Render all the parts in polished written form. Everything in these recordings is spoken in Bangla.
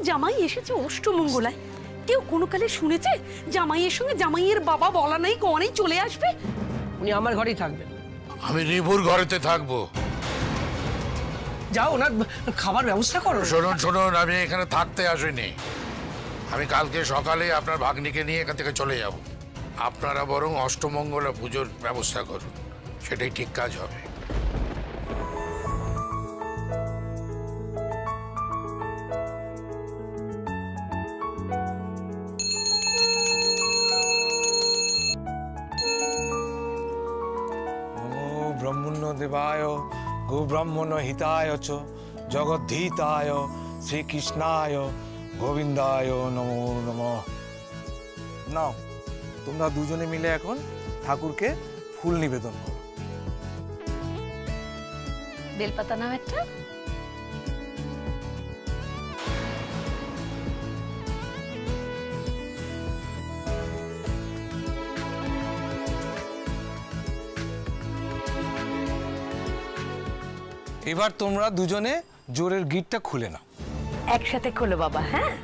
জামাই এসেছে অষ্টমঙ্গলায়। কেউ কোনো কালে শুনেছে জামাইয়ের সঙ্গে জামাইয়ের বাবা বলা নাই কনেই চলে আসবে? উনি আমার ঘরেই থাকবেন। আমি রিপুর ঘরেতে থাকবো। যাও, ওনার খাবার ব্যবস্থা করো। শুনুন শুনুন, আমি এখানে থাকতে আসিনি। আমি কালকে সকালে আপনার ভাগ্নিকে নিয়ে এখান থেকে চলে যাব। আপনারা বরং অষ্টমঙ্গলা পুজোর ব্যবস্থা করুন, সেটাই ঠিক কাজ হবে। ব্রহ্মণ্য দেবায় গো ব্রাহ্মণ হিতায় চ জগদ্ধীতায় শ্রীকৃষ্ণায় গোবিন্দায় নমো নমঃ। নাও, তোমরা দুজনে মিলে এখন ঠাকুরকে ফুল নিবেদন করো। বেলপাতা নাও একটা। এবার তোমরা দুজনে জোরের গিটটা খুলে নাও। একসাথে খোলো বাবা। হ্যাঁ,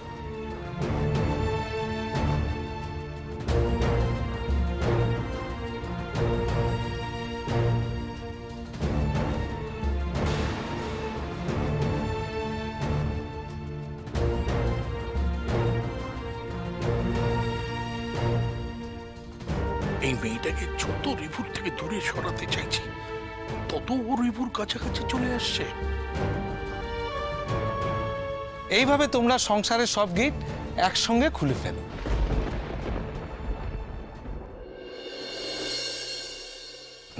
এই মেয়েটাকে যত রিপুর থেকে দূরে সরাতে চাইছি, তত ও রিপুর কাছাকাছি চলে আসছে। এইভাবে তোমরা সংসারের সব গিট একসঙ্গে খুলে ফেলো।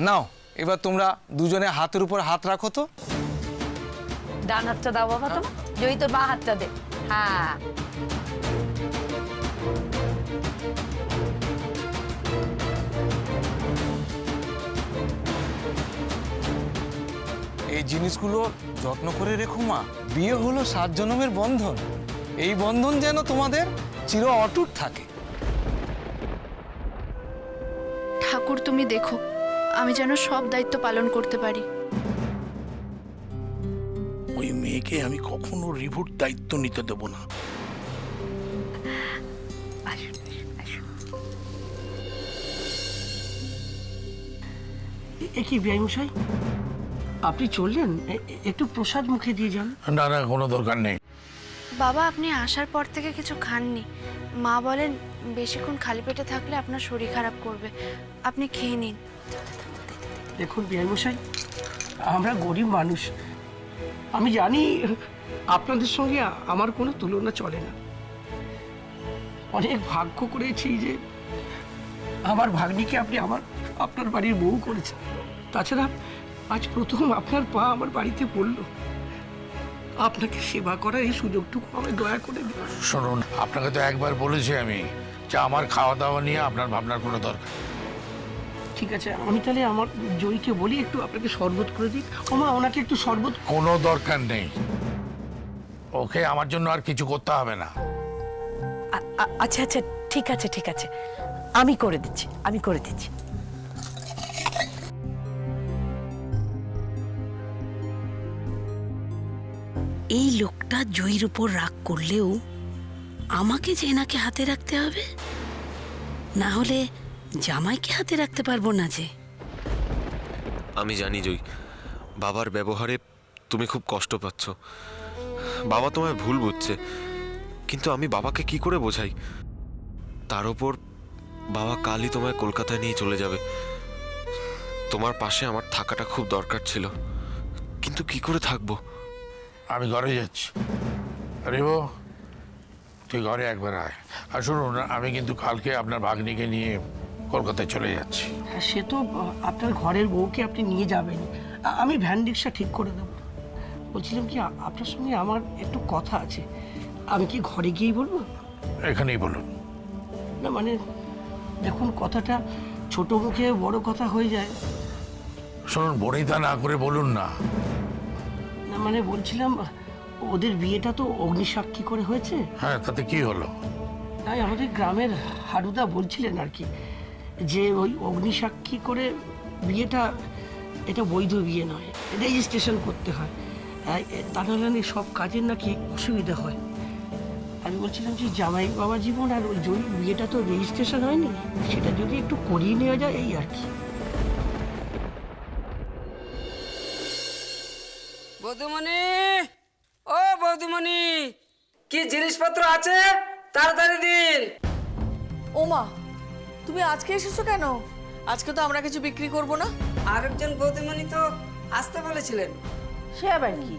নাও, এবার তোমরা দুজনে হাতের উপর হাত রাখো তো। ডান হাতটা দাও বাবা তোমার। জয়ী তোর বা হাতটা দে। হ্যাঁ, এই জিনিসগুলো যত্ন করে রেখো মা। বিয়ে হলো 7 জন্মের বন্ধন। এই বন্ধন যেন তোমাদের চির অটুট থাকে। ঠাকুর, তুমি দেখো আমি যেন সব দায়িত্ব পালন করতে পারি। ওই মেয়েকে আমি কখনো রিপুর দায়িত্ব নিতে দেব না। আসুন আসুন। এ কি বিআইমশাই, আপনি চললেন? একটু প্রসাদ মুখে দিয়ে যান। না না, কোনো দরকার নেই। বাবা, আপনি আসার পর থেকে কিছু খাননি। মা বলেন বেশিক্ষণ খালি পেটে থাকলে আপনার শরীর খারাপ করবে, আপনি খেয়ে নিন। দেখুন বিআইমশাই, আমরা গরিব মানুষ। আমি জানি আপনাদের সঙ্গে আমার কোনো তুলনা চলে না। অনেক ভাগ্য করেছি যে আমার ভাগ্নিকে আপনি আপনার বাড়ির বউ করেছেন। তাছাড়া আজ প্রথম আপনার পা আমার বাড়িতে পড়ল। আপনাকে সেবা করার এই সুযোগটুকু আমি দয়া করে দিন। শুনুন, আপনাকে তো একবার বলেছি আমি যে আমার খাওয়া দাওয়া নিয়ে আপনার ভাবনার কোনো দরকার। ঠিক আছে, আমি তাহলে আমার জয়ীকে বলি একটু আপনাকে শরবত করে দিই। ওমা, ওনাকে একটু শরবত। কোনো দরকার নেই, ওকে আমার জন্য আর কিছু করতে হবে না। আচ্ছা আচ্ছা, ঠিক আছে ঠিক আছে, আমি করে দিচ্ছি, আমি করে দিচ্ছি। এই লোকটা জয়ীর উপর রাগ করলেও আমাকে যে এনাকে হাতে রাখতে হবে, না হলে জামাইকে হাতে রাখতে পারবো না যে। আমি জানি জয়ী, বাবার ব্যবহারে তুমি খুব কষ্ট পাচ্ছ। বাবা তোমায় ভুল বুঝছে, কিন্তু আমি বাবাকে কি করে বোঝাই? তার ওপর বাবা কালই তোমায় কলকাতায় নিয়ে চলে যাবে। তোমার পাশে আমার থাকাটা খুব দরকার ছিল, কিন্তু কি করে থাকবো? আমি ঘরে যাচ্ছি। রিবো, তুই ঘরে একবার আয়। আর শুনুন, আমি কিন্তু কালকে আপনার ভাগ্নিকে নিয়ে কলকাতায় চলে যাচ্ছি। হ্যাঁ, সে তো আপনার ঘরের বউকে আপনি নিয়ে যাবেন। আমি ভ্যান রিক্সা ঠিক করে দেবো। বলছিলাম কি, আপনার সঙ্গে আমার একটু কথা আছে। আমি কি ঘরে গিয়েই বলবো? এখানেই বলুন। না মানে, দেখুন কথাটা ছোট মুখে বড় কথা হয়ে যায়। শুনুন, বনিতা না করে বলুন না। না মানে বলছিলাম, ওদের বিয়েটা তো অগ্নিসাক্ষী করে হয়েছে। হ্যাঁ, তাতে কি হলো? তাই আমাদের গ্রামের হারুদা বলছিলেন আর কি, যে ওই অগ্নিসাক্ষী করে বিয়েটা, এটা বৈধ বিয়ে নয়, রেজিস্ট্রেশন করতে হয়। তা নাহলে সব কাজের নাকি অসুবিধা হয়। আমি বলছিলাম যে জামাই বাবা জীবন আর ওই জয়ীর বিয়েটা তো রেজিস্ট্রেশন হয়নি, সেটা যদি একটু করিয়ে নেওয়া যায় এই আর কি। বৌদিমণি, ও বৌদিমণি, কি জিনিসপত্র আছে তাড়াতাড়ি দিন। ওমা, তুমি আজকে এসেছো কেন? আজকে তো আমরা কিছু বিক্রি করব না। আরেকজন বৌদিমণি তো আসতে বলেছিলেন। সে আবার কি?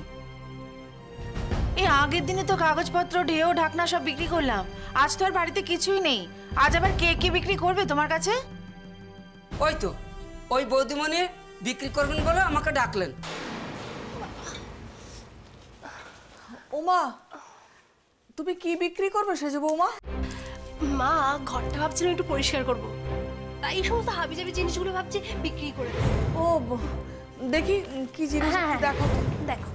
এই আগের দিনে তো কাগজপত্র ঢেউ ঢাকনা সব বিক্রি করলাম, আজ তো আর বাড়িতে কিছুই নেই। আজ আবার কে কি বিক্রি করবে তোমার কাছে? ওই তো ওই বৌদিমণি বিক্রি করবেন বলে আমাকে ডাকলেন। ওমা, তুমি কি বিক্রি করবে সেজে বৌমা? মা, ঘরটা ভাবছিলাম একটু পরিষ্কার করব, তাই এই সমস্ত হাবিজাবি জিনিসগুলো ভাবছি বিক্রি করে দেবো। ও দেখি কি জিনিস, হ্যাঁ, দেখো তো। দেখো।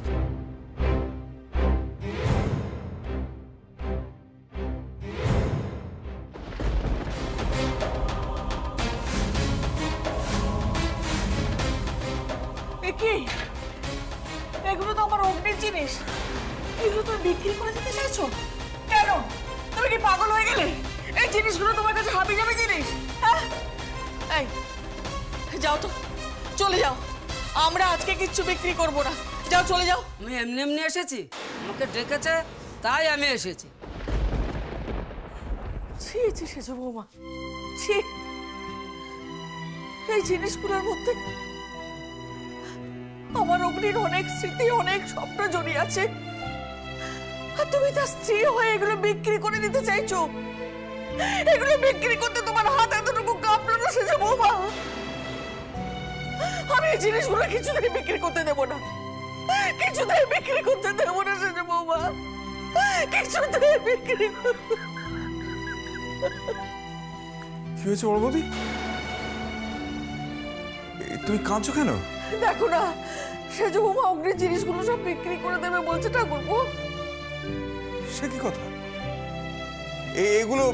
এ কি? এগুলো তো আমার অগ্নির জিনিস, এগুলো তুমি বিক্রি করে দিতে চাইছো কেন? তুমি কি পাগল হয়ে গেলে? এই জিনিসগুলো তোমার কাছে হাবি যাবে জিনিস, হ্যাঁ? এই যাও তো, চলে যাও। আমরা আজকে কিচ্ছু বিক্রি করব না, যাও চলে যাও। আমি এমনি এমনি এসেছি, আমাকে ডেকেছে তাই আমি এসেছি। ছি ছি সেজো বৌমা, ছি। এই জিনিসগুলোর মধ্যে আমার অগ্নির অনেক স্মৃতি, অনেক স্বপ্ন জড়িয়ে আছে, আর তুমি তার স্ত্রী হয়ে এগুলো বিক্রি করে দিতে চাইছো? এগুলো বিক্রি করতে তোমার হাত এতটুকু কাঁপলো না সেজো বৌমা? আমি এই জিনিসগুলো কিছুতেই বিক্রি করতে দেবো না, কিছুতেই বিক্রি করতে দেবো না সেজো বৌমা, কিছুতেই বিক্রি করতে। কি হয়েছে বড় বৌদি? তুমি কাঁদছো কেন? দেখো না, সেজো বৌমা অগ্নির জিনিসগুলো সব বিক্রি করে দেবে বলছে ঠাকুরপো। সে কি কথা? এগুলো,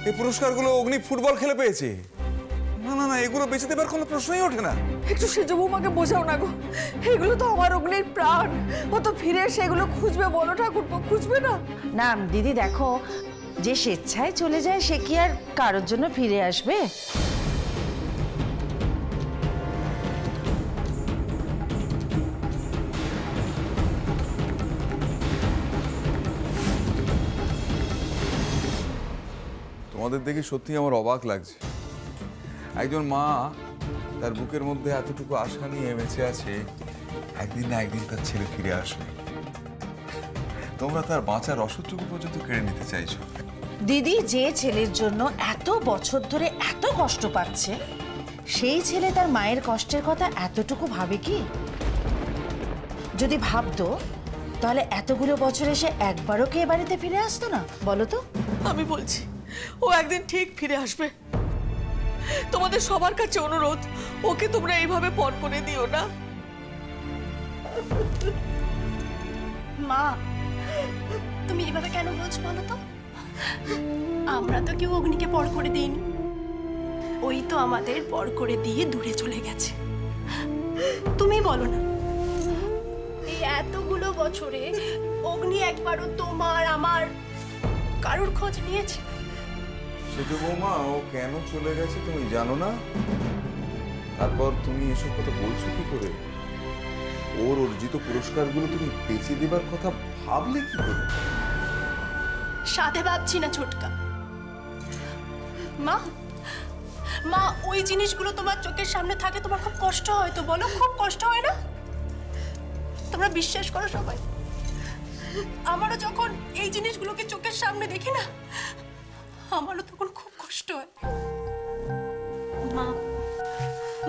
এই পুরস্কারগুলো অগ্নি ফুটবল খেলে পেয়েছে। না না না, এগুলো বেঁচে দেবার কোনো প্রশ্নই ওঠে না। একটু সেজো বৌমাকে বোঝাও না গো, এগুলো তো আমার অগ্নির প্রাণ, ও তো ফিরে এসে এগুলো খুঁজবে, বলো ঠাকুরপো, খুঁজবে না? না দিদি, দেখো, যে স্বেচ্ছায় চলে যায় সে কি আর কারোর জন্য ফিরে আসবে? তোমাদের দেখে সত্যি আমার অবাক লাগছে। একজন মা তার বুকের মধ্যে এতটুকু আশা নিয়ে বেঁচে আছে, একদিন না একদিন তার ছেলে ফিরে আসবে। তোমরা তার বাঁচার রসদটুকু পর্যন্ত কেড়ে নিতে চাইছো। দিদি, যে ছেলের জন্য এত বছর ধরে এত কষ্ট পাচ্ছে, সেই ছেলে তার মায়ের কষ্টের কথা এতটুকু ভাবে কি? যদি ভাবতো তাহলে এতগুলো বছর এসে একবারও কি এ বাড়িতে ফিরে আসতো না, বলো তো? আমি বলছি ও একদিন ঠিক ফিরে আসবে। তোমাদের সবার কাছে অনুরোধ, ওকে তোমরা এইভাবে পর করে দিও না। মা, তুমি এভাবে কেন বলছো বলো তো? আমরা তো কেউ অগ্নিকে পর করে দিইনি, ওই তো আমাদের পর করে দিয়ে দূরে চলে গেছে। তুমি বলো না, এই এতগুলো বছরে অগ্নি একবারও তোমার আমার কারোর খোঁজ নিয়েছে? সেজো বৌমা, ও কেন চলে গেছে তুমি জানো না? তারপর তুমি এসব কথা বলছো কি করে? ওর অর্জিত পুরস্কারগুলো তুমি বেঁচে দেবার কথা ভাবলে কি করে? সাথে ভাবছি না ছোটকা। মা, মা, ওই জিনিসগুলো তোমার চোখের সামনে থাকে, তোমার খুব কষ্ট হয় তো বলো? খুব কষ্ট হয় না? তোমরা বিশ্বাস করো সবাই, আমারও যখন এই জিনিসগুলোকে চোখের সামনে দেখি না, আমারও তখন খুব কষ্ট হয়। মা,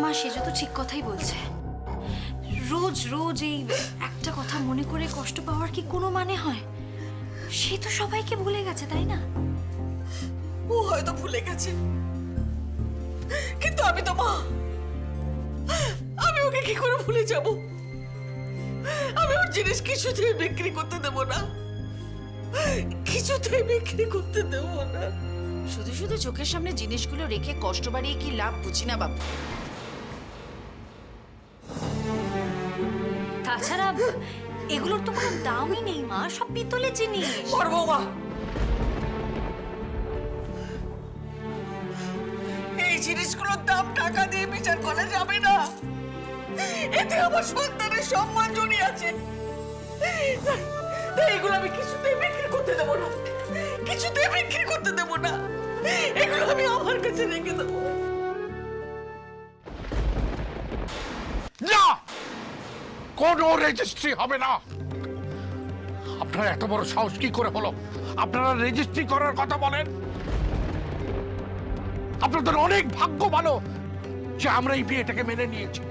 মা সেজো তো ঠিক কথাই বলছে। রোজ রোজ এই একটা কথা মনে করে কষ্ট পাওয়ার কি কোনো মানে হয়? সে তো সবাইকে ভুলে গেছে, তাই না? ও হয়তো ভুলে গেছে, কিন্তু আমি তো মা, আমি ওকে কি করে ভুলে যাব? আমি ওর জিনিস কিছুতেই বিক্রি করতে দেব না, কিছুতেই বিক্রি করতে দেব না। শুধু শুধু চোখের সামনে জিনিসগুলো রেখে কষ্ট বাড়িয়ে কি লাভ, বুঝি না বাবু। তাছাড়া এগুলোর তো কোনো দামই নেই মা, সব পিতলের জিনিস। ওর বৌমা, জিনিসগুলোর দাম টাকা দিয়ে বিচার করা যাবে না। এতে আমার সন্তানের সম্মান জড়িয়ে আছে। তাই এগুলো আমি কিছুতেই বিক্রি করতে দেবো না, কিছুতেই বিক্রি করতে দেবো না। এগুলো আমি আমার কাছে রেখে দেবো। না, কোনো রেজিস্ট্রি হবে না। আপনার এত বড় সাহস কি করে হলো? আপনারা রেজিস্ট্রি করার কথা বলেন? আপনাদের অনেক ভাগ্য ভালো যে আমরা এই বিয়েটাকে মেনে নিয়েছি।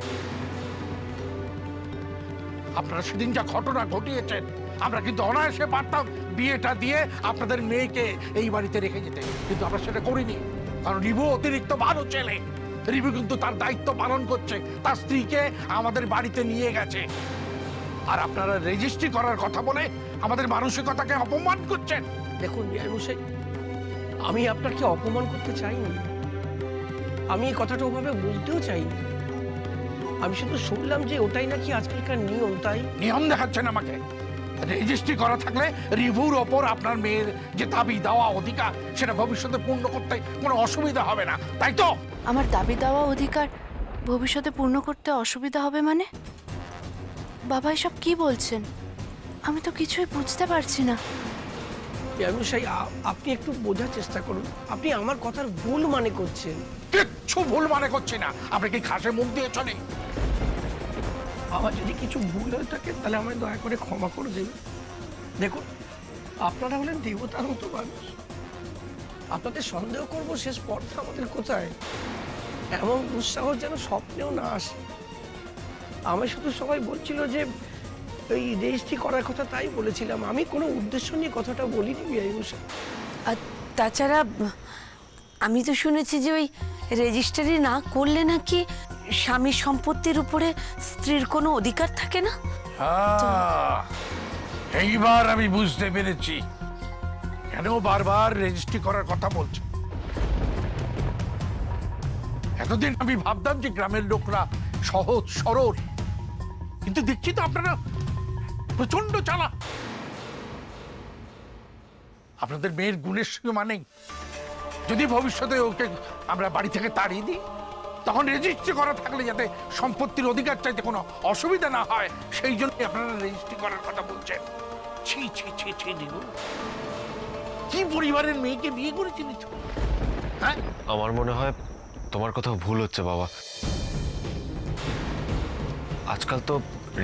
আপনারা সেদিন যা ঘটনা ঘটিয়েছেন, আমরা কিন্তু অনায়াসে পারতাম বিয়েটা দিয়ে আপনাদের মেয়েকে এই বাড়িতে রেখে যেতে, কিন্তু আমরা সেটা করিনি। কারণ রিবু অতিরিক্ত ভালো ছেলে। রিবু কিন্তু তার দায়িত্ব পালন করছে, তার স্ত্রীকে আমাদের বাড়িতে নিয়ে গেছে। আর আপনারা রেজিস্ট্রি করার কথা বলে আমাদের মানসিকতাকে অপমান করছেন। দেখুন বিআই মশাই, আমি আপনাকে অপমান করতে চাইনি, আমি এই কথাটা ওভাবে বলতেও চাইনি। আমি শুধু শুনলাম যে ওটাই নাকি আজকালকার নিয়ম, তাই নিয়ম দেখাচ্ছেন আমাকে। রেজিস্ট্রি করা থাকলে রিভুর ওপর আপনার মেয়ের যে দাবি দেওয়া অধিকার, সেটা ভবিষ্যতে পূর্ণ করতে কোনো অসুবিধা হবে না, তাই তো? আমার দাবি দেওয়া অধিকার ভবিষ্যতে পূর্ণ করতে অসুবিধা হবে মানে? বাবা এসব কি বলছেন? আমি তো কিছুই বুঝতে পারছি না। বিআই মশাই, আপনি একটু বোঝার চেষ্টা করুন। আপনি আমার কথার ভুল মানে করছেন। কিচ্ছু ভুল মানে করছি না। আপনি কি খাসে মুখ দিয়ে চলে? আমার যদি কিছু ভুল হয়ে থাকে তাহলে আমায় দয়া করে ক্ষমা করে দেবেন। দেখুন, আপনারা হলেন দেবতার মতো মানুষ, আপনাদের সন্দেহ করবো সে স্পর্ধা আমাদের কোথায়? এমন দুঃসাহস যেন স্বপ্নেও না আসে। আমি শুধু সবাই বলছিল যে এই রেজিস্ট্রি করার কথা, তাই বলেছিলাম। আমি কোনো উদ্দেশ্য নিয়ে কথাটা বলিনি বিআই মশাই। আর তাছাড়া আমি তো শুনেছি যে ওই রেজিস্ট্রি না করলে নাকি স্বামীর সম্পত্তির উপরে স্ত্রীর কোনো অধিকার থাকে না। এইবার আমি বুঝতে পেরেছি কেন বারবার রেজিস্ট্রি করার কথা বলছে। এতদিন আমি ভাবতাম যে গ্রামের লোকরা সহজ সরল, কিন্তু দেখছি তো আপনারা প্রচন্ড চালাক। আপনাদের মেয়ের গুণের সঙ্গে মানেই যদি ভবিষ্যতে ওকে আমরা বাড়ি থেকে তাড়িয়ে দিই, তখন রেজিস্ট্রি করা থাকলে যাতে সম্পত্তির অধিকার চাইতে কোনো অসুবিধা না হয়, সেই জন্য আপনারা রেজিস্ট্রি করার কথা বলছেন। ছি ছি ছি ছি দিনু, কি পরিবারের মেয়েকে বিয়ে করেছিলি? হ্যাঁ, আমার মনে হয় তোমার কোথাও ভুল হচ্ছে বাবা। আজকাল তো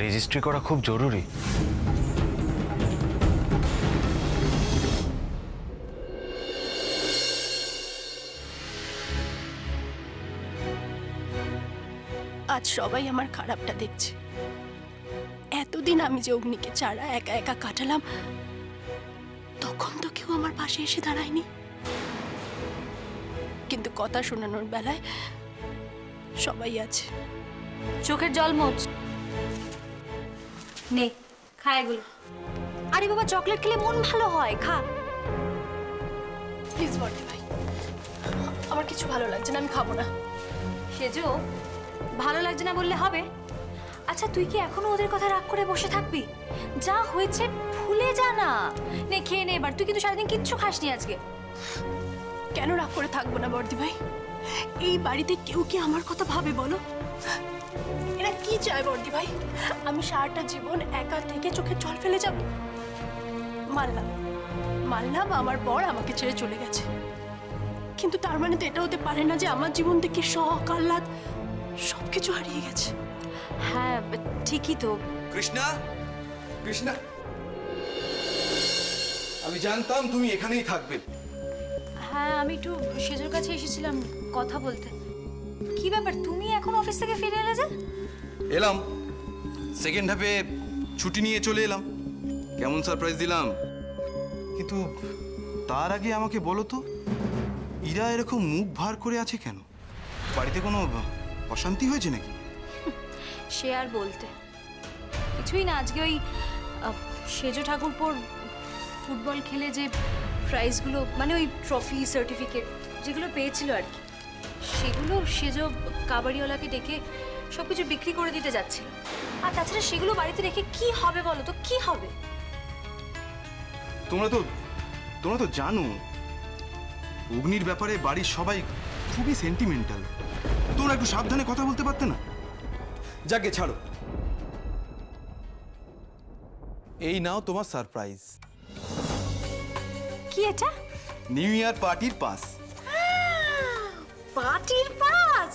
রেজিস্ট্রি করা খুব জরুরি। আজ সবাই আমার খারাপটা দেখছে। এতদিন আমি যে অগ্নিকে ছাড়া একা একা কাটালাম, তখন তো কেউ আমার পাশে এসে দাঁড়ায়নি। কিন্তু কথা শোনানোর বেলায় সবাই আছে। চোখের জল মোচ। নে, খা এগুলো। আরে বাবা, চকলেট খেলে মন ভালো হয়, খা। প্লিজ বর্দি ভাই, আমার কিছু ভালো লাগছে না, আমি খাবো না। সেজো, ভালো লাগছে না বললে হবে? আচ্ছা, তুই কি এখনো ওদের কথা রাগ করে বসে থাকবি? যা হয়েছে ভুলে যা না। নে, খেয়ে নে এবার। তুই কিন্তু সারাদিন কিচ্ছু খাসনি আজকে। কেন রাগ করে থাকবো না বর্দি ভাই? এই বাড়িতে কেউ কি আমার কথা ভাবে বলো? এরা কি চায় বর্দি ভাই? আমি সারাটা জীবন একা থেকে চোখে জল ফেলে যাব? মানলাম আমার বর আমাকে ছেড়ে চলে গেছে, কিন্তু তার মানে তো এটা হতে পারে না যে আমার জীবন থেকে শখ আহ্লাদ সবকিছু হারিয়ে গেছে। হ্যাঁ, ঠিকই তো। কৃষ্ণা, কৃষ্ণা, আমি জানতাম তুমি এখানেই থাকবে। হ্যাঁ, আমি একটু সেজোর কাছে এসেছিলাম কথা বলতে। কি ব্যাপার, তুমি এখন অফিস থেকে ফিরে এলে যে? এলাম, সেকেন্ড হাফে ছুটি নিয়ে চলে এলাম। কেমন সারপ্রাইজ দিলাম! কিন্তু তার আগে আমাকে বলো তো, ইরা এরকম মুখ ভার করে আছে কেন? বাড়িতে কোনো অশান্তি হয়েছে নাকি? সে আর বলতে কিছুই না। আজকে ওই সেজো ঠাকুরপোর ফুটবল খেলে যে প্রাইজগুলো, মানে ওই ট্রফি সার্টিফিকেট যেগুলো পেয়েছিল আর কি, সেগুলো সেজো কাবাডিওয়ালাকে ডেকে সবকিছু বিক্রি করে দিতে যাচ্ছিল। আর তাছাড়া সেগুলো বাড়িতে রেখে কি হবে বলো তো, কি হবে? তোমরা তো জানো অগ্নির ব্যাপারে বাড়ির সবাই খুবই সেন্টিমেন্টাল। তোমরা একটু সাবধানে কথা বলতে পারতে না? যাকে ছাড়ো, এই নাও তোমার সারপ্রাইজ, কি এটা? নিউ ইয়ার পার্টির পাস। পার্টির পাস?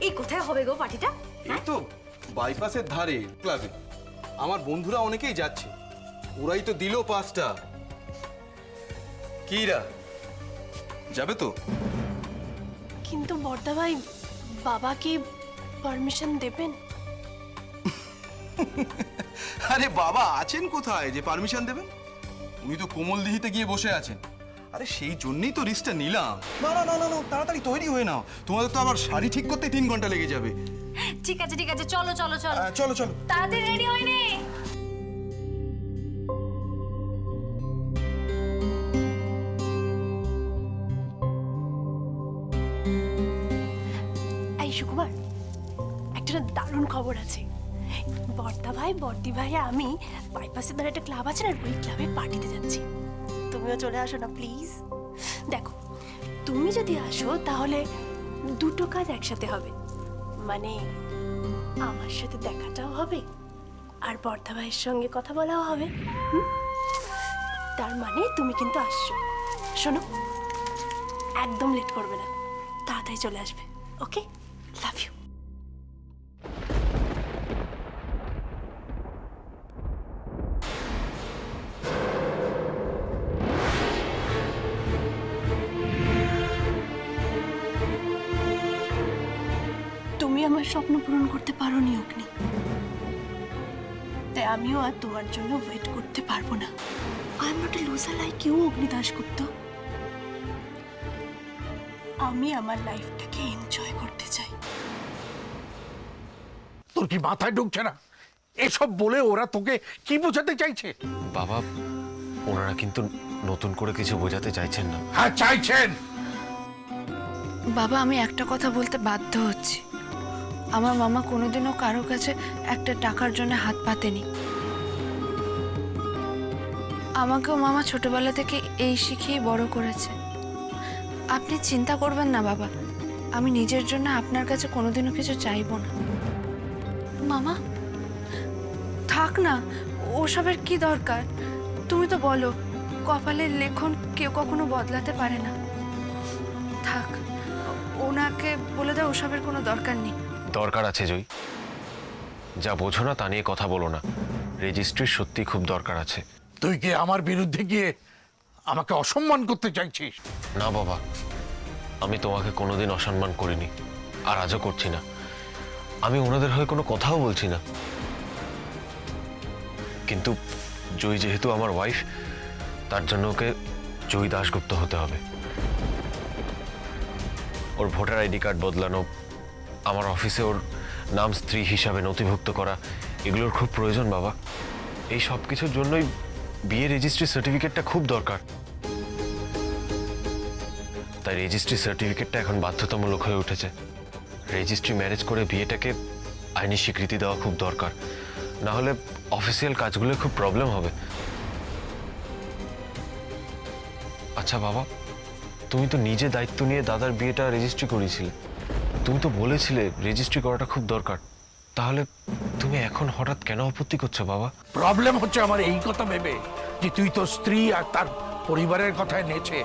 এই কোথায় হবে গো পার্টিটা? এই তো বাইপাসের ধারে ক্লাবে। আমার বন্ধুরা অনেকেই যাচ্ছে, ওরাই তো দিল পাসটা। কিরা যাবে তো? কিন্তু বর্দা ভাই, বাবা কি পারমিশন দেবেন? আরে বাবা আছেন কোথায় যে পারমিশন দেবেন? উনি তো কোমলদিহিতে গিয়ে বসে আছেন। আরে সেই জন্যই তো রিস্কটা নিলাম। না না না না না, তাড়াতাড়ি তৈরি হয়ে নাও, তোমাদের তো আবার শাড়ি ঠিক করতে 3 ঘন্টা লেগে যাবে। ঠিক আছে ঠিক আছে, চলো চলো চলো চলো চলো। তাড়াতাড়ি রেডি হয়ে নে। এই সুকুমার, একটা না দারুণ খবর আছে। বর্দা ভাই, বর্দি ভাই, আমি বাইপাসের ধারে একটা ক্লাব আছে না, ওই ক্লাবে পার্টিতে যাচ্ছি। তুমিও চলে আসো না প্লিজ। দেখো, তুমি যদি আসো তাহলে দুটো কাজ একসাথে হবে, মানে আমার সাথে দেখাটাও হবে আর বর্দা ভাইয়ের সঙ্গে কথা বলাও হবে। তার মানে তুমি কিন্তু আসছো। শোনো, একদম লেট করবে না, তাড়াতাড়ি চলে আসবে। ওকে, লাভ ইউ। তুমি আমার স্বপ্ন পূরণ করতে পারোনি অগ্নি, তাই আমিও আর তোমার জন্য ওয়েট করতে পারবো না। I am not a loser like you Agni Dasgupta. আমি আমার লাইফটাকে এনজয় করতে চাই। তোর কি মাথায় ঢুকছে না? এসব বলে ওরা তোকে কি বোঝাতে চাইছে? বাবা, ওনারা কিন্তু নতুন করে কিছু বোঝাতে চাইছেন না। হ্যাঁ চাইছেন। বাবা, আমি একটা কথা বলতে বাধ্য হচ্ছি। আমার মামা কোনোদিনও কারো কাছে একটা টাকার জন্য হাত পাতেনি। আমাকেও মামা ছোটবেলা থেকে এই শিখিয়ে বড় করেছে। আপনি চিন্তা করবেন না বাবা, আমি নিজের জন্য আপনার কাছে কোনোদিনও কিছু চাইবো না। মামা থাক না, ওসবের কি দরকার? তুমি তো বলো কপালের লেখন কেউ কখনো বদলাতে পারে না। থাক, ওনাকে বলে দাও ওসবের কোনো দরকার নেই। দরকার আছে জয়ী, যা বোঝো না তা নিয়ে কথা বলো না। রেজিস্ট্রির সত্যি খুব দরকার আছে। তুই কি আমার বিরুদ্ধে গিয়ে আমাকে অসম্মান করতে চাইছিস? না বাবা, আমি তোমাকে কোনোদিন অসম্মান করিনি, আর আজও করছি না। আমি ওনাদের হয়ে কোনো কথাও বলছি না, কিন্তু জয়ী যেহেতু আমার ওয়াইফ, তার জন্য ওকে জয়ী দাশগুপ্ত হতে হবে। ওর ভোটার আইডি কার্ড বদলানো, আমার অফিসে ওর নাম স্ত্রী হিসাবে নথিভুক্ত করা, এগুলোর খুব প্রয়োজন বাবা। এই সব কিছুর জন্যই বিয়ে রেজিস্ট্রি সার্টিফিকেটটা খুব দরকার। তাই রেজিস্ট্রি সার্টিফিকেটটা এখন বাধ্যতামূলক হয়ে উঠেছে। রেজিস্ট্রি ম্যারেজ করে বিয়েটাকে আইনি স্বীকৃতি দেওয়া খুব দরকার, না হলে অফিসিয়াল কাজগুলো খুব প্রবলেম হবে। আচ্ছা বাবা, তুমি তো নিজে দায়িত্ব নিয়ে দাদার বিয়েটা রেজিস্ট্রি করিয়েছিলে, তুমি তো বলেছিলে রেজিস্ট্রি করাটা খুব দরকার, তাহলে তুমি এখন হঠাৎ কেন আপত্তি করছো বাবা? প্রবলেম হচ্ছে আমার এই কথা ভেবে যে তুই তোর স্ত্রী আর তার পরিবারের কথায় নেচে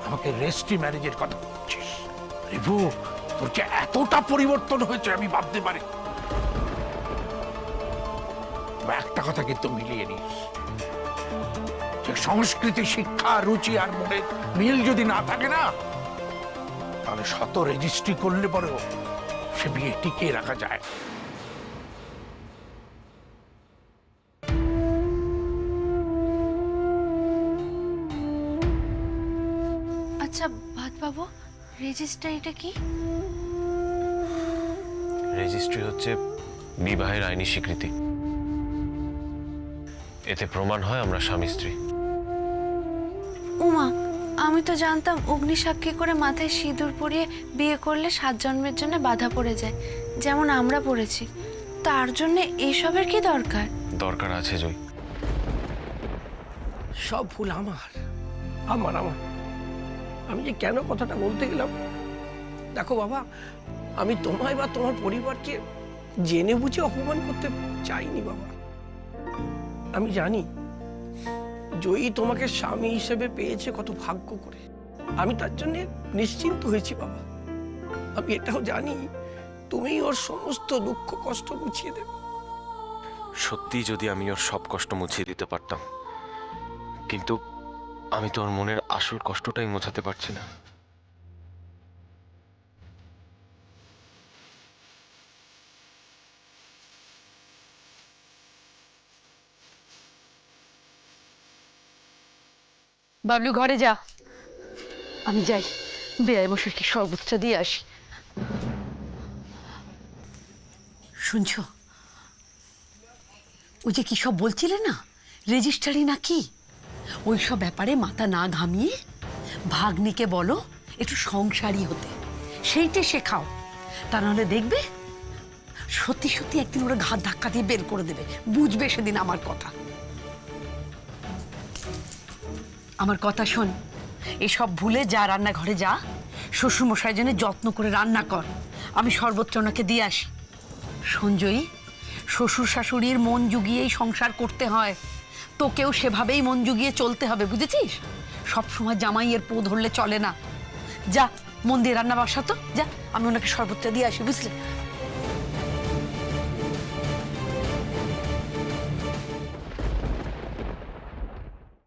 আমাকে রেজিস্ট্রি ম্যারেজের কথা বলছিস। রিভু, তোর যে এতটা পরিবর্তন হয়েছে আমি ভাবতে পারি। একটা কথা কিন্তু মিলিয়ে নিস, যে সংস্কৃতি, শিক্ষা, রুচি আর মনে মিল যদি না থাকে না, তাহলে শত রেজিস্ট্রি করলে পরেও সে বিয়ে টিকিয়ে রাখা যায়। আচ্ছা ভাত বাবু, রেজিস্ট্রিটা কি? রেজিস্ট্রি হচ্ছে বিবাহের আইনি স্বীকৃতি। এতে প্রমাণ হয় আমরা স্বামী স্ত্রী। উমা, আমি তো জানতাম অগ্নিসাক্ষী করে মাথায় সিঁদুর পরিয়ে বিয়ে করলে 7 জন্মের জন্য বাধা পড়ে যায়, যেমন আমরা পড়েছি। তার জন্য এসবের কি দরকার? দরকার আছে জয়ী। সব ভুল আমার। আমি যে কেন কথাটা বলতে গেলাম, আমি নিজেই বুঝতে পারছি না। আমি যে কেন কথাটা বলতে গেলাম, আমি নিজেই বুঝতে পারছি না। তুই কি দেখো বাবা, আমি তোমায় বা তোমার পরিবারকে জেনে বুঝে অপমান করতে চাইনি বাবা। আমি জানি জয়ী তোমাকে স্বামী হিসেবে পেয়েছে কত ভাগ্য করে। আমি তার জন্য নিশ্চিন্ত হয়েছি বাবা। আমি এটাও জানি তুমি ওর সমস্ত দুঃখ কষ্ট মুছিয়ে দেবে। সত্যি যদি আমি ওর সব কষ্ট মুছিয়ে দিতে পারতাম, কিন্তু আমি তো ওর মনের আসল কষ্টটাই মোছাতে পারছি না। বাবলু ঘরে যা, আমি যাই বেয়াই মশাইকে শরবতটা দিয়ে আসি। শুনছো, ওই যে কি সব বলছিলে না, রেজিস্ট্রারি না কি, ওই সব ব্যাপারে মাথা না ঘামিয়ে ভাগ্নিকে বলো একটু সংসারী হতে, সেইটা শেখাও। তা নাহলে দেখবে সত্যি সত্যি একদিন ওরা ঘাত ধাক্কা দিয়ে বের করে দেবে, বুঝবে সেদিন আমার কথা। আমার কথা শোন, এসব ভুলে যা রান্নাঘরে যা, শ্বশুরমশাইয়ের জন্য যত্ন করে রান্না কর, আমি শরবতটা ওনাকে দিয়ে আসি। সঞ্জয়ী, শ্বশুর শাশুড়ির মন জুগিয়েই সংসার করতে হয়, তোকেও সেভাবেই মন জুগিয়ে চলতে হবে, বুঝেছিস? সবসময় জামাইয়ের পো ধরলে চলে না। যা মন দিয়ে রান্না বসা তো, যা, আমি ওনাকে শরবতটা দিয়ে আসি, বুঝলে?